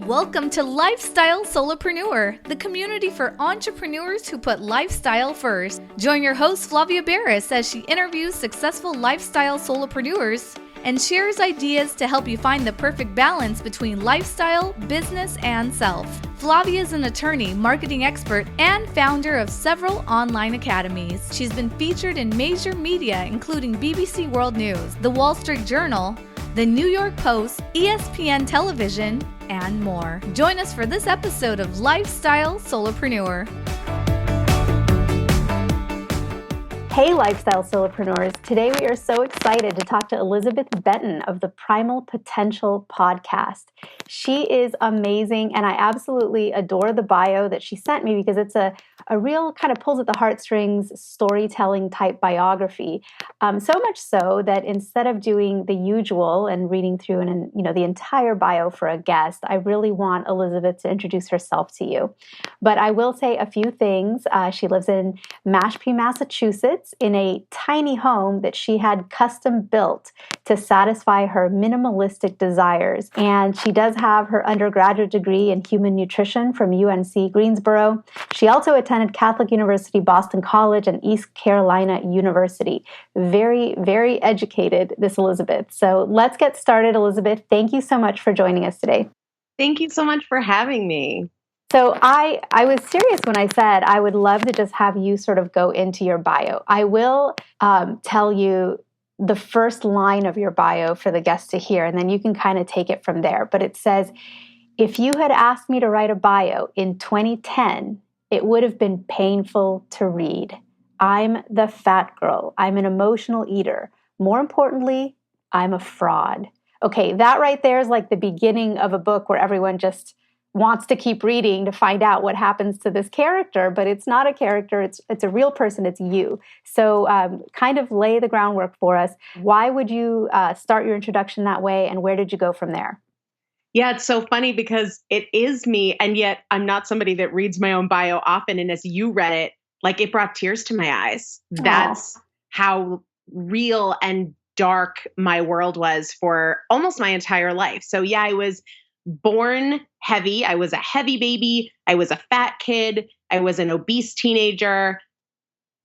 Welcome to Lifestyle Solopreneur, the community for entrepreneurs who put lifestyle first. Join your host Flavia Barris as she interviews successful lifestyle solopreneurs and shares ideas to help you find the perfect balance between lifestyle, business, and self. Flavia is an attorney, marketing expert, and founder of several online academies. She's been featured in major media including BBC World News, The Wall Street Journal, The New York Post, ESPN Television, and more. Join us for this episode of Lifestyle Solopreneur. Hey, Lifestyle Solopreneurs. Today we are so excited to talk to Elizabeth Benton of the Primal Potential podcast. She is amazing, and I absolutely adore the bio that she sent me because it's a real kind of pulls at the heartstrings storytelling type biography. So much so that instead of doing the usual and reading through the entire bio for a guest, I really want Elizabeth to introduce herself to you. But I will say a few things. She lives in Mashpee, Massachusetts, in a tiny home that she had custom built to satisfy her minimalistic desires. And she does have her undergraduate degree in human nutrition from UNC Greensboro. She also attended Catholic University, Boston College, and East Carolina University. Very, very educated, this Elizabeth. So let's get started, Elizabeth. Thank you so much for joining us today. Thank you so much for having me. So I was serious when I said I would love to just have you sort of go into your bio. I will tell you the first line of your bio for the guests to hear, and then you can kind of take it from there. But it says, if you had asked me to write a bio in 2010, it would have been painful to read. I'm the fat girl. I'm an emotional eater. More importantly, I'm a fraud. Okay, that right there is like the beginning of a book where everyone just wants to keep reading to find out what happens to this character, but it's not a character. It's a real person. It's you. So kind of lay the groundwork for us. Why would you start your introduction that way, and where did you go from there? Yeah, it's so funny because it is me, and yet I'm not somebody that reads my own bio often. And as you read it, like it brought tears to my eyes. That's how real and dark my world was for almost my entire life. So yeah, I was born heavy. I was a heavy baby. I was a fat kid. I was an obese teenager,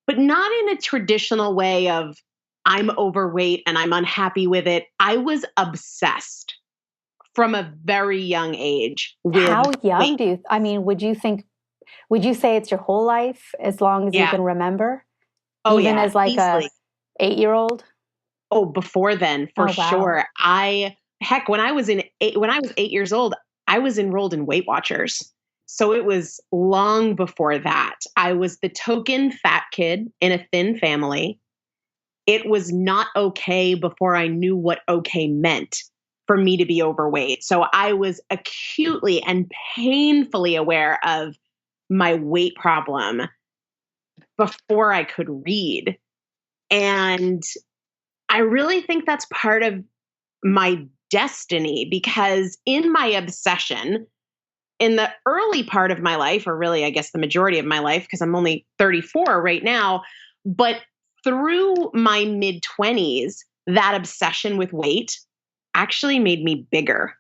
but not in a traditional way of I'm overweight and I'm unhappy with it. I was obsessed from a very young age with How young weight. would you say it's your whole life as long as you can remember? Oh, even yeah, as like easily. a 8-year-old? Oh, before then, for sure. When I was 8 years old, I was enrolled in Weight Watchers. So it was long before that. I was the token fat kid in a thin family. It was not okay before I knew what okay meant for me to be overweight. So I was acutely and painfully aware of my weight problem before I could read. And I really think that's part of my destiny, because in my obsession, in the early part of my life, or really, I guess the majority of my life, because I'm only 34 right now, but through my mid-20s, that obsession with weight actually made me bigger,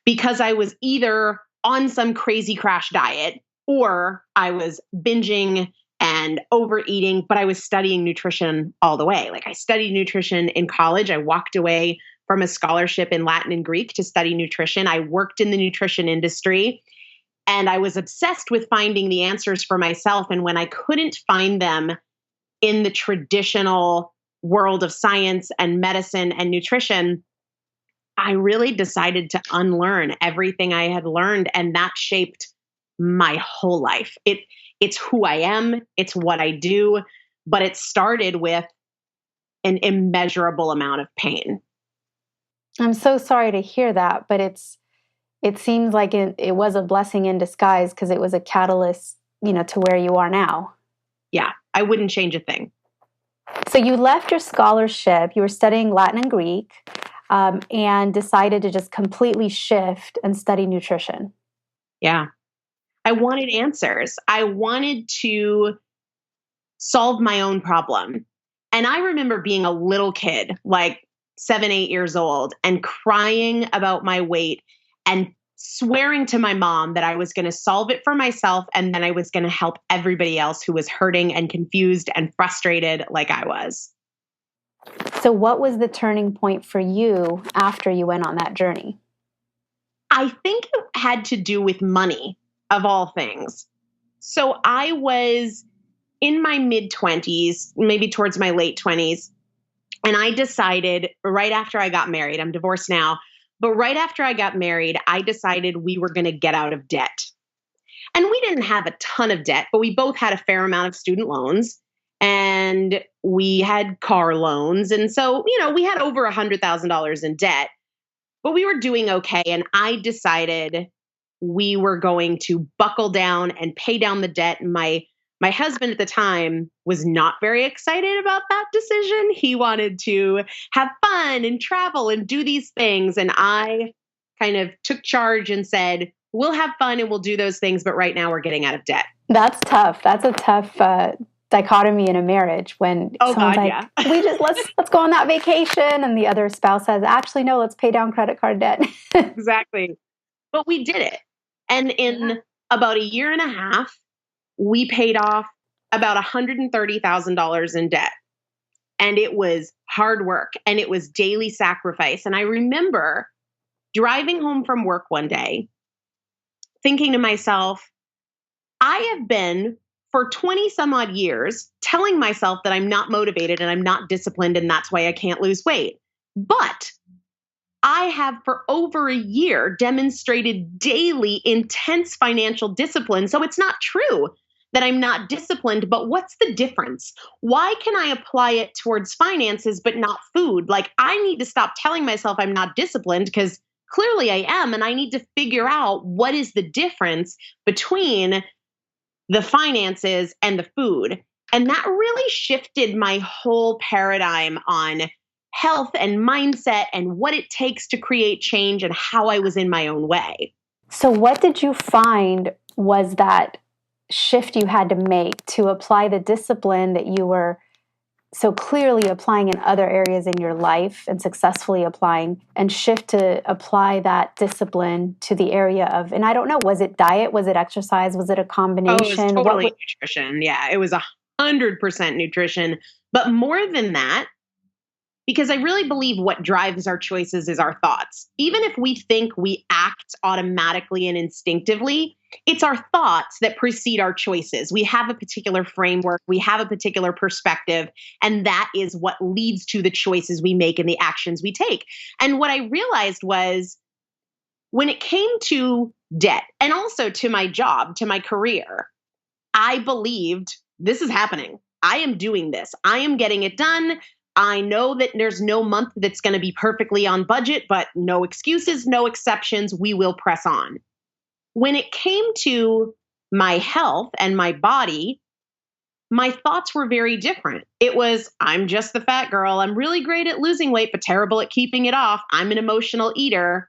because I was either on some crazy crash diet or I was binging and overeating, but I was studying nutrition all the way. Like I studied nutrition in college. I walked away from a scholarship in Latin and Greek to study nutrition. I worked in the nutrition industry, and I was obsessed with finding the answers for myself. And when I couldn't find them in the traditional world of science and medicine and nutrition, I really decided to unlearn everything I had learned. And that shaped my whole life. It's who I am. It's what I do. But it started with an immeasurable amount of pain. I'm so sorry to hear that, but it seems like it was a blessing in disguise, because it was a catalyst, to where you are now. Yeah, I wouldn't change a thing. So you left your scholarship, you were studying Latin and Greek, and decided to just completely shift and study nutrition. Yeah. I wanted answers. I wanted to solve my own problem. And I remember being a little kid, like 7, 8 years old, and crying about my weight and swearing to my mom that I was going to solve it for myself and then I was going to help everybody else who was hurting and confused and frustrated like I was. So what was the turning point for you after you went on that journey? I think it had to do with money, of all things. So I was in my mid-20s, maybe towards my late 20s, and I decided right after I got married, I'm divorced now, but right after I got married, I decided we were going to get out of debt. And we didn't have a ton of debt, but we both had a fair amount of student loans and we had car loans. And so, we had over $100,000 in debt, but we were doing okay. And I decided we were going to buckle down and pay down the debt. My husband at the time was not very excited about that decision. He wanted to have fun and travel and do these things. And I kind of took charge and said, we'll have fun and we'll do those things, but right now we're getting out of debt. That's tough. That's a tough dichotomy in a marriage when someone's like, yeah. let's go on that vacation, and the other spouse says, actually, no, let's pay down credit card debt. Exactly. But we did it. And in about a year and a half, we paid off about $130,000 in debt. And it was hard work and it was daily sacrifice. And I remember driving home from work one day, thinking to myself, I have been for 20 some odd years telling myself that I'm not motivated and I'm not disciplined and that's why I can't lose weight. But I have for over a year demonstrated daily intense financial discipline. So it's not true that I'm not disciplined, but what's the difference? Why can I apply it towards finances, but not food? Like, I need to stop telling myself I'm not disciplined because clearly I am. And I need to figure out what is the difference between the finances and the food. And that really shifted my whole paradigm on health and mindset and what it takes to create change and how I was in my own way. So what did you find was that shift you had to make to apply the discipline that you were so clearly applying in other areas in your life and successfully applying, and shift to apply that discipline to the area of, and I don't know, was it diet? Was it exercise? Was it a combination? Oh, it was totally nutrition. Yeah, it was 100% nutrition. But more than that, because I really believe what drives our choices is our thoughts. Even if we think we act automatically and instinctively, it's our thoughts that precede our choices. We have a particular framework, we have a particular perspective, and that is what leads to the choices we make and the actions we take. And what I realized was when it came to debt and also to my job, to my career, I believed this is happening. I am doing this. I am getting it done. I know that there's no month that's going to be perfectly on budget, but no excuses, no exceptions. We will press on. When it came to my health and my body, my thoughts were very different. It was, I'm just the fat girl. I'm really great at losing weight, but terrible at keeping it off. I'm an emotional eater.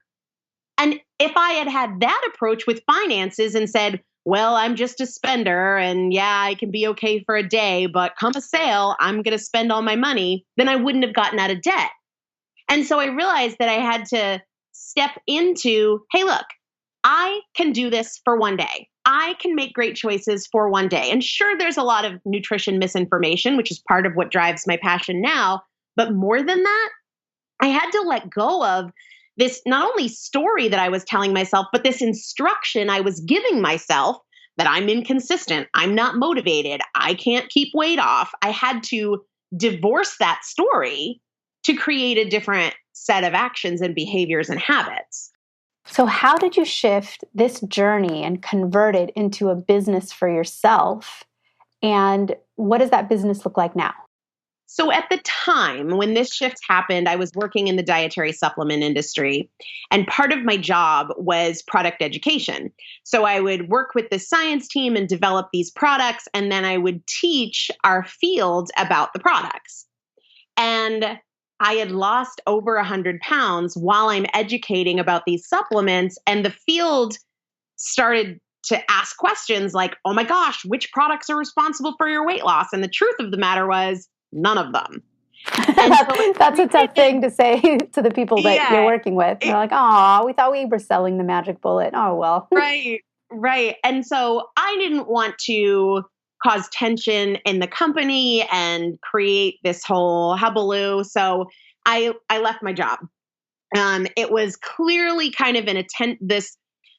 And if I had had that approach with finances and said, well, I'm just a spender and yeah, I can be okay for a day, but come a sale, I'm going to spend all my money, then I wouldn't have gotten out of debt. And so I realized that I had to step into, hey, look, I can do this for one day. I can make great choices for one day. And sure, there's a lot of nutrition misinformation, which is part of what drives my passion now. But more than that, I had to let go of this not only story that I was telling myself, but this instruction I was giving myself that I'm inconsistent, I'm not motivated, I can't keep weight off. I had to divorce that story to create a different set of actions and behaviors and habits. So how did you shift this journey and convert it into a business for yourself? And what does that business look like now? So at the time when this shift happened, I was working in the dietary supplement industry, and part of my job was product education. So I would work with the science team and develop these products, and then I would teach our field about the products. And I had lost over 100 pounds while I'm educating about these supplements, and the field started to ask questions like, oh my gosh, which products are responsible for your weight loss? And the truth of the matter was, none of them. And that's a tough thing to say to the people that you're working with. They're like, oh, we thought we were selling the magic bullet. Oh, well. Right. And so I didn't want to cause tension in the company and create this whole hullabaloo. So I left my job. It was clearly kind of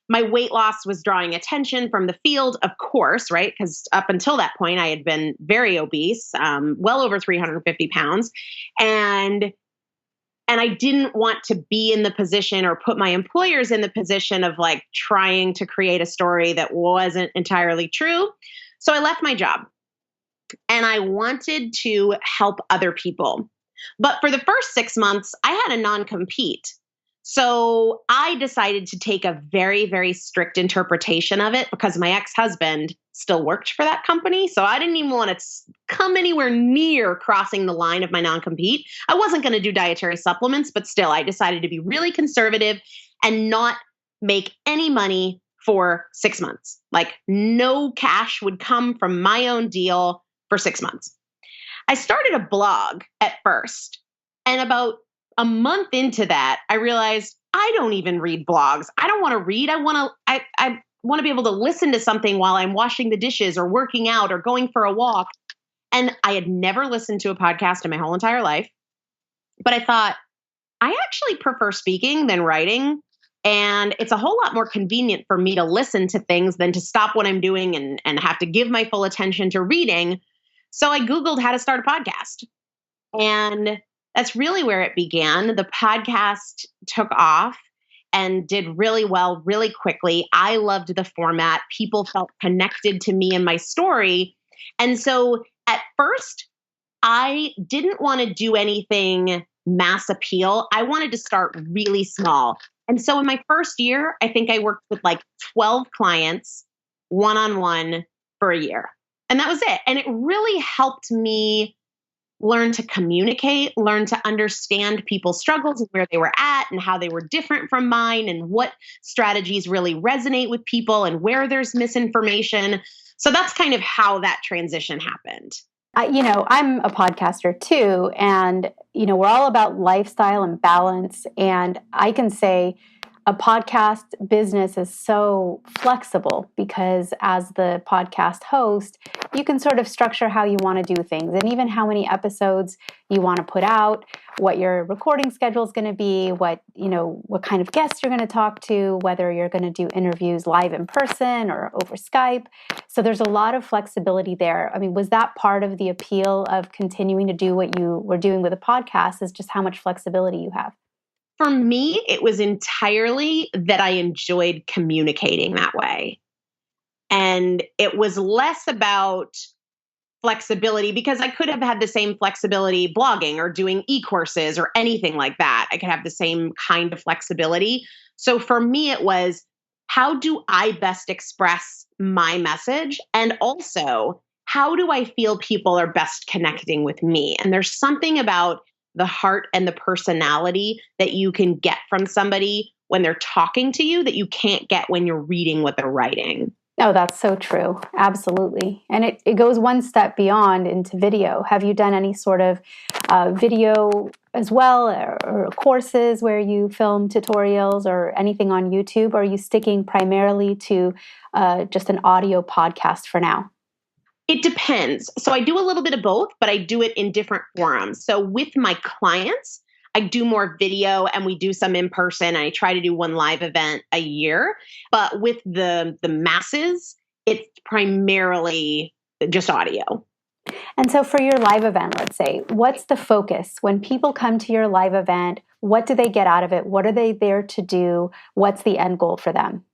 my weight loss was drawing attention from the field, of course, right? Because up until that point, I had been very obese, well over 350 pounds. And I didn't want to be in the position or put my employers in the position of like trying to create a story that wasn't entirely true. So I left my job and I wanted to help other people. But for the first 6 months, I had a non-compete. So I decided to take a very, very strict interpretation of it because my ex-husband still worked for that company. So I didn't even want to come anywhere near crossing the line of my non-compete. I wasn't going to do dietary supplements, but still I decided to be really conservative and not make any money for 6 months. Like no cash would come from my own deal for 6 months. I started a blog at first, and about a month into that, I realized I don't even read blogs. I don't want to read. I want to be able to listen to something while I'm washing the dishes or working out or going for a walk. And I had never listened to a podcast in my whole entire life. But I thought, I actually prefer speaking than writing. And it's a whole lot more convenient for me to listen to things than to stop what I'm doing and have to give my full attention to reading. So I Googled how to start a podcast. And that's really where it began. The podcast took off and did really well, really quickly. I loved the format. People felt connected to me and my story. And so at first, I didn't want to do anything mass appeal. I wanted to start really small. And so in my first year, I think I worked with like 12 clients one-on-one for a year. And that was it. And it really helped me learn to communicate, learn to understand people's struggles and where they were at and how they were different from mine and what strategies really resonate with people and where there's misinformation. So that's kind of how that transition happened. I'm a podcaster too, and, we're all about lifestyle and balance. And I can say a podcast business is so flexible because as the podcast host, you can sort of structure how you want to do things and even how many episodes you want to put out, what your recording schedule is going to be, what kind of guests you're going to talk to, whether you're going to do interviews live in person or over Skype. So there's a lot of flexibility there. I mean, was that part of the appeal of continuing to do what you were doing with a podcast, is just how much flexibility you have? For me, it was entirely that I enjoyed communicating that way. And it was less about flexibility because I could have had the same flexibility blogging or doing e-courses or anything like that. I could have the same kind of flexibility. So for me, it was, how do I best express my message? And also, how do I feel people are best connecting with me? And there's something about the heart and the personality that you can get from somebody when they're talking to you that you can't get when you're reading what they're writing. Oh, that's so true. Absolutely. And it goes one step beyond into video. Have you done any sort of video as well, or courses where you film tutorials or anything on YouTube? Or are you sticking primarily to just an audio podcast for now? It depends. So I do a little bit of both, but I do it in different forums. So with my clients, I do more video and we do some in person. I try to do one live event a year. But with the masses, it's primarily just audio. And so for your live event, let's say, what's the focus? When people come to your live event, what do they get out of it? What are they there to do? What's the end goal for them?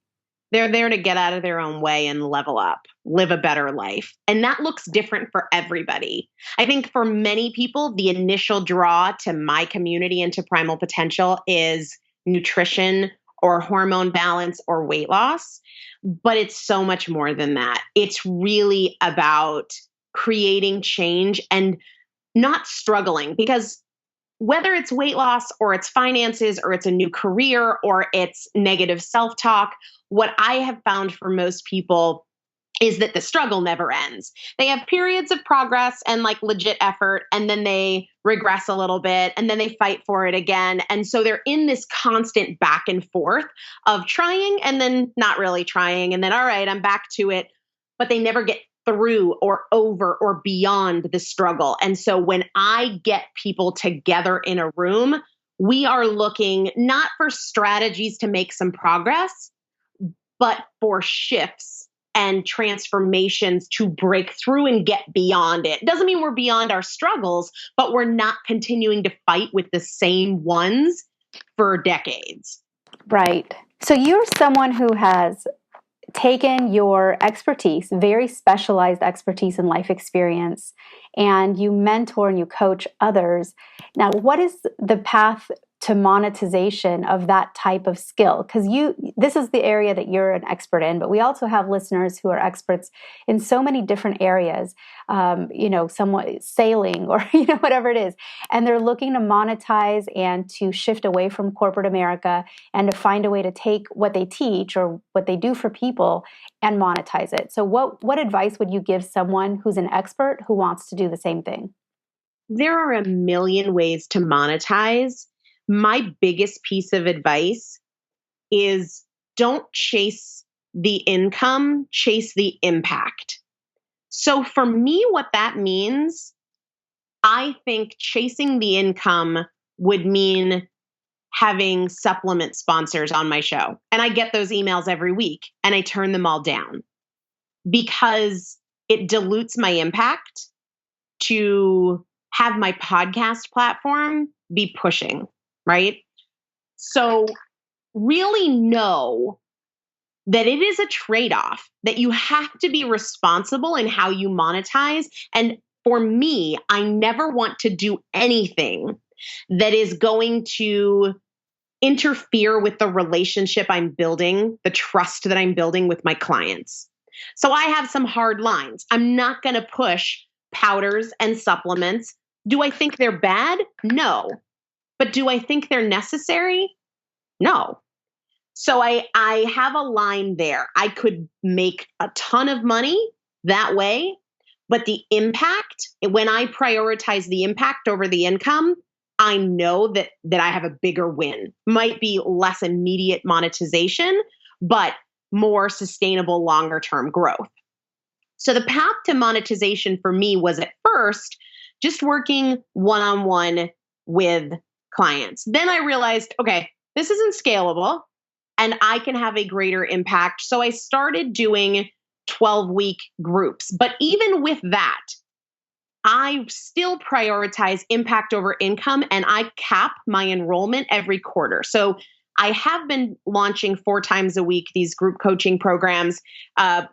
They're there to get out of their own way and level up, live a better life. And that looks different for everybody. I think for many people, the initial draw to my community and to Primal Potential is nutrition or hormone balance or weight loss. But it's so much more than that. It's really about creating change and not struggling, because whether it's weight loss or it's finances or it's a new career or it's negative self-talk, what I have found for most people is that the struggle never ends. They have periods of progress and like legit effort, and then they regress a little bit, and then they fight for it again. And so they're in this constant back and forth of trying and then not really trying. And then, all right, I'm back to it. But they never get through or over or beyond the struggle. And so when I get people together in a room, we are looking not for strategies to make some progress, but for shifts and transformations to break through and get beyond it. Doesn't mean we're beyond our struggles, but we're not continuing to fight with the same ones for decades. Right. So you're someone who has taken your expertise, very specialized expertise and life experience, and you mentor and you coach others. Now, what is the path to monetization of that type of skill? Because this is the area that you're an expert in, but we also have listeners who are experts in so many different areas, somewhat sailing or, whatever it is. And they're looking to monetize and to shift away from corporate America and to find a way to take what they teach or what they do for people and monetize it. So what advice would you give someone who's an expert who wants to do the same thing? There are a million ways to monetize. My biggest piece of advice is don't chase the income, chase the impact. So for me, what that means, I think chasing the income would mean having supplement sponsors on my show. And I get those emails every week and I turn them all down because it dilutes my impact to have my podcast platform be pushing. Right? So really know that it is a trade-off, that you have to be responsible in how you monetize. And for me, I never want to do anything that is going to interfere with the relationship I'm building, the trust that I'm building with my clients. So I have some hard lines. I'm not going to push powders and supplements. Do I think they're bad? No. But do I think they're necessary? No. So I have a line there. I could make a ton of money that way, but the impact, when I prioritize the impact over the income, I know that I have a bigger win. Might be less immediate monetization, but more sustainable longer term growth. So the path to monetization for me was at first just working one-on-one with clients. Then I realized, okay, this isn't scalable and I can have a greater impact. So I started doing 12-week groups. But even with that, I still prioritize impact over income and I cap my enrollment every quarter. So I have been launching 4 times a week these group coaching programs. I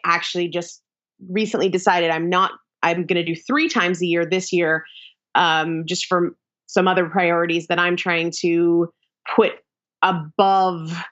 actually just recently decided I'm going to do 3 times a year this year, just from some other priorities that I'm trying to put above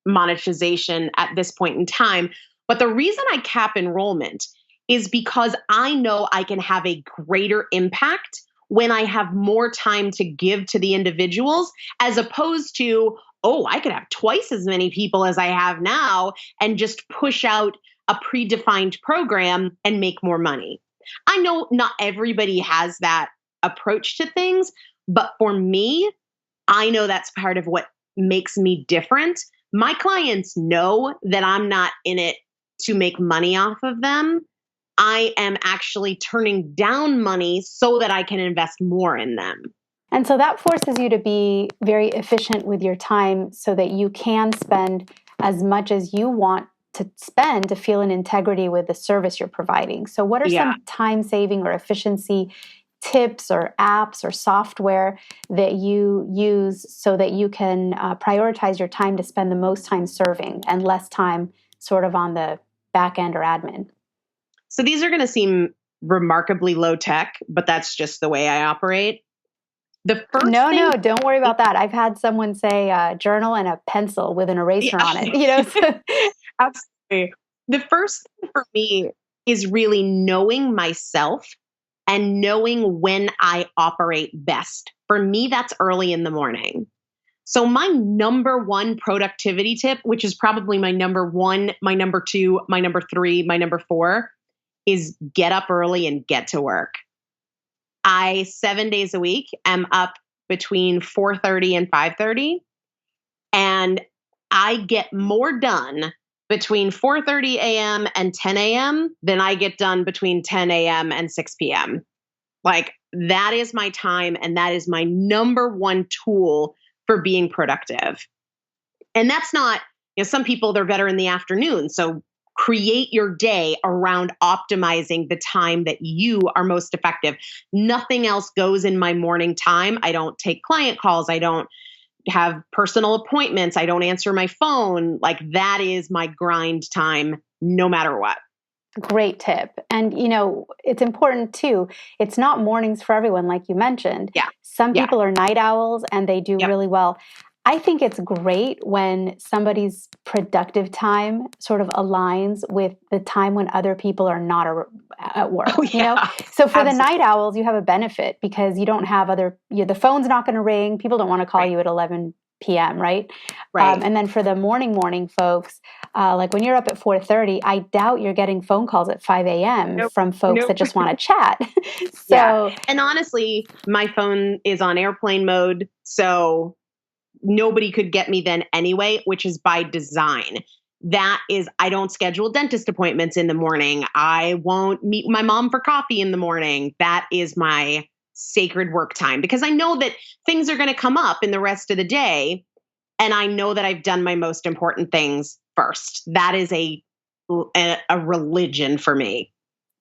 monetization at this point in time. But the reason I cap enrollment is because I know I can have a greater impact when I have more time to give to the individuals, as opposed to, I could have twice as many people as I have now and just push out a predefined program and make more money. I know not everybody has that approach to things, but for me, I know that's part of what makes me different. My clients know that I'm not in it to make money off of them. I am actually turning down money so that I can invest more in them. And so that forces you to be very efficient with your time so that you can spend as much as you want to spend to feel an integrity with the service you're providing. So what are some time saving or efficiency tips or apps or software that you use so that you can prioritize your time to spend the most time serving and less time sort of on the back end or admin? So these are going to seem remarkably low tech, but that's just the way I operate. No, don't worry about that. I've had someone say a journal and a pencil with an eraser on it. So. Absolutely. The first thing for me is really knowing myself and knowing when I operate best. For me, that's early in the morning. So my number one productivity tip, which is probably my number one, my number two, my number three, my number four, is get up early and get to work. I 7 days a week am up between 4:30 and 5:30, and I get more done between 4:30 a.m. and 10 a.m. than I get done between 10 a.m. and 6 p.m. Like, that is my time, and that is my number one tool for being productive. And that's not, some people, they're better in the afternoon. So create your day around optimizing the time that you are most effective. Nothing else goes in my morning time. I don't take client calls. I don't have personal appointments. I don't answer my phone. Like, that is my grind time, no matter what. Great tip. And, it's important too. It's not mornings for everyone, like you mentioned. Yeah. Some people are night owls and they do really well. I think it's great when somebody's productive time sort of aligns with the time when other people are not at work, So for the night owls, you have a benefit because you don't have the phone's not going to ring. People don't want to call you at 11 p.m., right? Right. And then for the morning folks, like when you're up at 4:30, I doubt you're getting phone calls at 5 a.m. from folks that just want to chat. And honestly, my phone is on airplane mode, so nobody could get me then anyway, which is by design. That is, I don't schedule dentist appointments in the morning. I won't meet my mom for coffee in the morning. That is my sacred work time because I know that things are going to come up in the rest of the day. And I know that I've done my most important things first. That is a religion for me.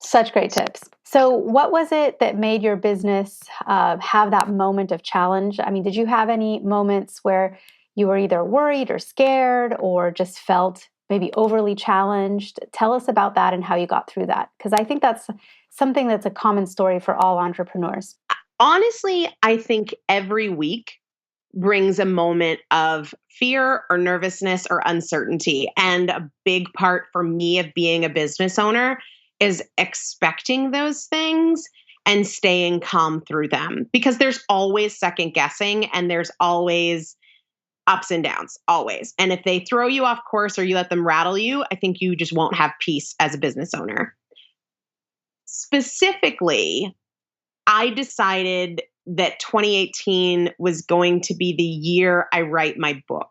Such great tips. So what was it that made your business have that moment of challenge? I mean, did you have any moments where you were either worried or scared or just felt maybe overly challenged? Tell us about that and how you got through that. Because I think that's something that's a common story for all entrepreneurs. Honestly, I think every week brings a moment of fear or nervousness or uncertainty. And a big part for me of being a business owner is expecting those things and staying calm through them because there's always second guessing and there's always ups and downs, always. And if they throw you off course or you let them rattle you, I think you just won't have peace as a business owner. Specifically, I decided that 2018 was going to be the year I write my book.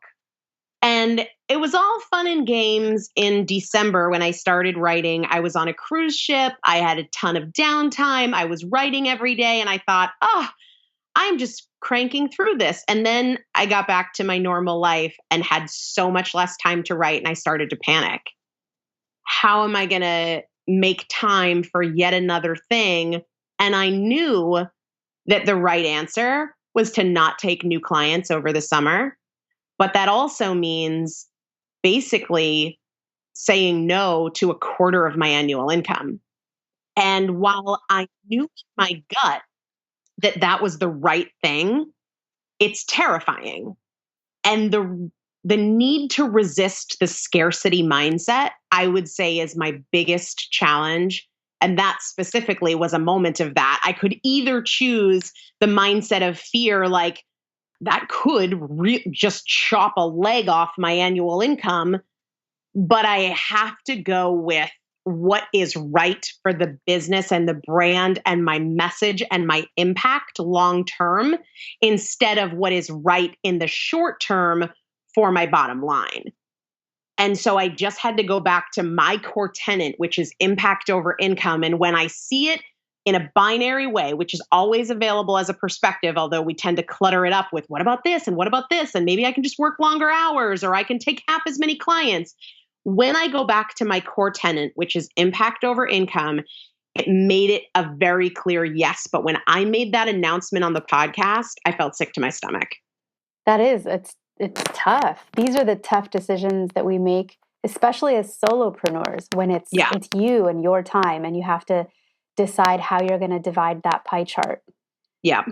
And it was all fun and games in December when I started writing. I was on a cruise ship. I had a ton of downtime. I was writing every day. And I thought, I'm just cranking through this. And then I got back to my normal life and had so much less time to write. And I started to panic. How am I going to make time for yet another thing? And I knew that the right answer was to not take new clients over the summer. But that also means basically saying no to a quarter of my annual income. And while I knew in my gut that that was the right thing, it's terrifying. And the need to resist the scarcity mindset, I would say, is my biggest challenge. And that specifically was a moment of that. I could either choose the mindset of fear, like that could just chop a leg off my annual income, but I have to go with what is right for the business and the brand and my message and my impact long term instead of what is right in the short term for my bottom line. And so I just had to go back to my core tenet, which is impact over income. And when I see it in a binary way, which is always available as a perspective, although we tend to clutter it up with what about this and what about this? And maybe I can just work longer hours or I can take half as many clients. When I go back to my core tenet, which is impact over income, it made it a very clear yes. But when I made that announcement on the podcast, I felt sick to my stomach. That is, it's tough. These are the tough decisions that we make, especially as solopreneurs, when it's you and your time, and you have to decide how you're going to divide that pie chart. Yeah.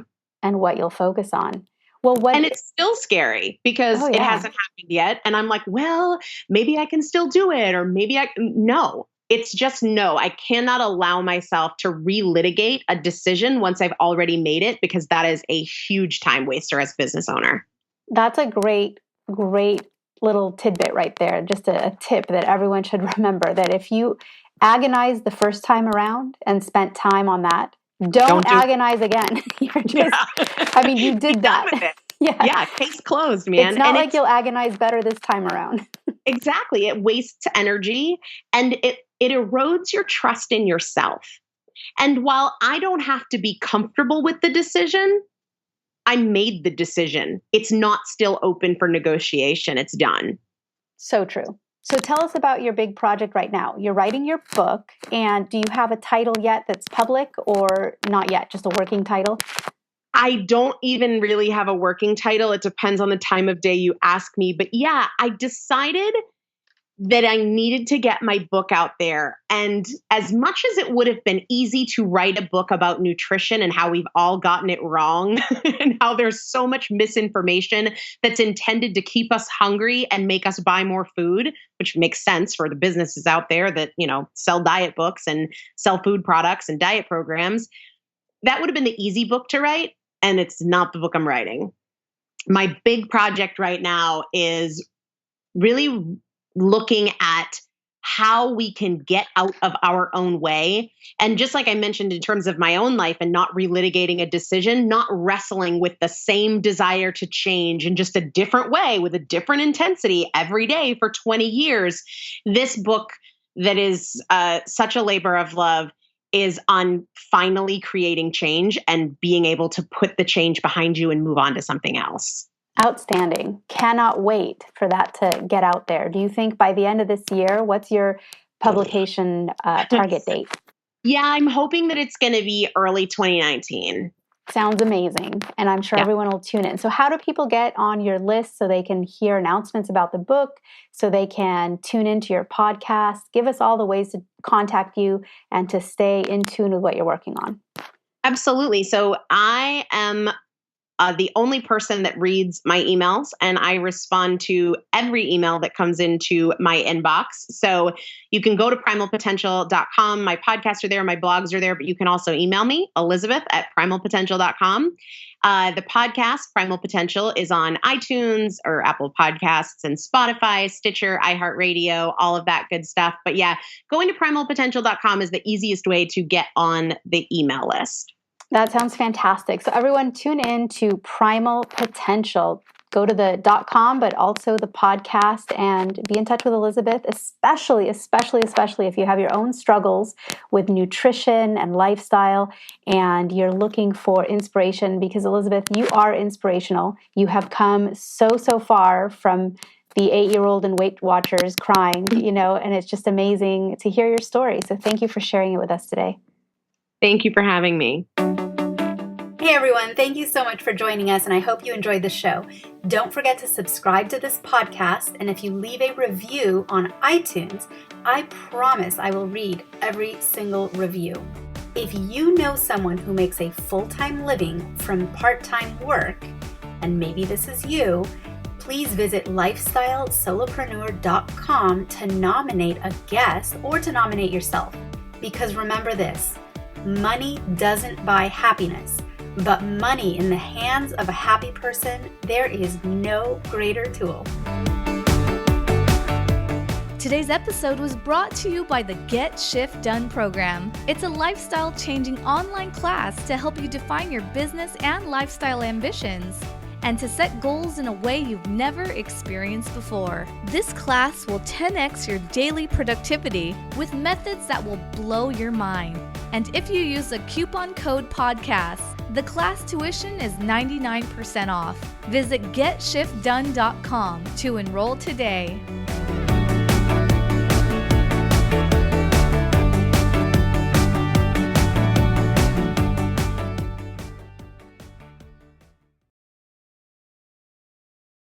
And what you'll focus on. And it's still scary because it hasn't happened yet. And I'm like, well, maybe I can still do it. Or maybe no, it's just no. I cannot allow myself to relitigate a decision once I've already made it because that is a huge time waster as a business owner. That's a great little tidbit right there. Just a tip that everyone should remember, that if you agonize the first time around and spent time on that, don't agonize again. You're just, I mean, you did that. Yeah, case closed, man. It's not like you'll agonize better this time around. Exactly. It wastes energy and it erodes your trust in yourself. And while I don't have to be comfortable with the decision, I made the decision. It's not still open for negotiation. It's done. So true. So tell us about your big project right now. You're writing your book, and do you have a title yet that's public or not yet? Just a working title? I don't even really have a working title. It depends on the time of day you ask me. But yeah, I decided that I needed to get my book out there. And as much as it would have been easy to write a book about nutrition and how we've all gotten it wrong and how there's so much misinformation that's intended to keep us hungry and make us buy more food, which makes sense for the businesses out there that, sell diet books and sell food products and diet programs, that would have been the easy book to write. And it's not the book I'm writing. My big project right now is really looking at how we can get out of our own way. And just like I mentioned in terms of my own life and not relitigating a decision, not wrestling with the same desire to change in just a different way with a different intensity every day for 20 years. This book that is such a labor of love is on finally creating change and being able to put the change behind you and move on to something else. Outstanding. Cannot wait for that to get out there. Do you think by the end of this year, what's your publication target date? Yeah, I'm hoping that it's going to be early 2019. Sounds amazing. And I'm sure everyone will tune in. So how do people get on your list so they can hear announcements about the book, so they can tune into your podcast? Give us all the ways to contact you and to stay in tune with what you're working on. Absolutely. So I am the only person that reads my emails, and I respond to every email that comes into my inbox. So you can go to primalpotential.com. My podcasts are there, my blogs are there, but you can also email me, Elizabeth at primalpotential.com. The podcast, Primal Potential, is on iTunes or Apple Podcasts and Spotify, Stitcher, iHeartRadio, all of that good stuff. But yeah, going to primalpotential.com is the easiest way to get on the email list. That sounds fantastic. So everyone tune in to Primal Potential. Go to the .com, but also the podcast, and be in touch with Elizabeth, especially if you have your own struggles with nutrition and lifestyle and you're looking for inspiration, because Elizabeth, you are inspirational. You have come so far from the 8-year-old and Weight Watchers crying, and it's just amazing to hear your story. So thank you for sharing it with us today. Thank you for having me. Hey everyone, thank you so much for joining us, and I hope you enjoyed the show. Don't forget to subscribe to this podcast, and if you leave a review on iTunes, I promise I will read every single review. If you know someone who makes a full-time living from part-time work, and maybe this is you, please visit lifestylesolopreneur.com to nominate a guest or to nominate yourself. Because remember this, money doesn't buy happiness. But money in the hands of a happy person, there is no greater tool. Today's episode was brought to you by the Get Shift Done program. It's a lifestyle-changing online class to help you define your business and lifestyle ambitions, and to set goals in a way you've never experienced before. This class will 10x your daily productivity with methods that will blow your mind. And if you use a coupon code podcast, the class tuition is 99% off. Visit GetShiftDone.com to enroll today.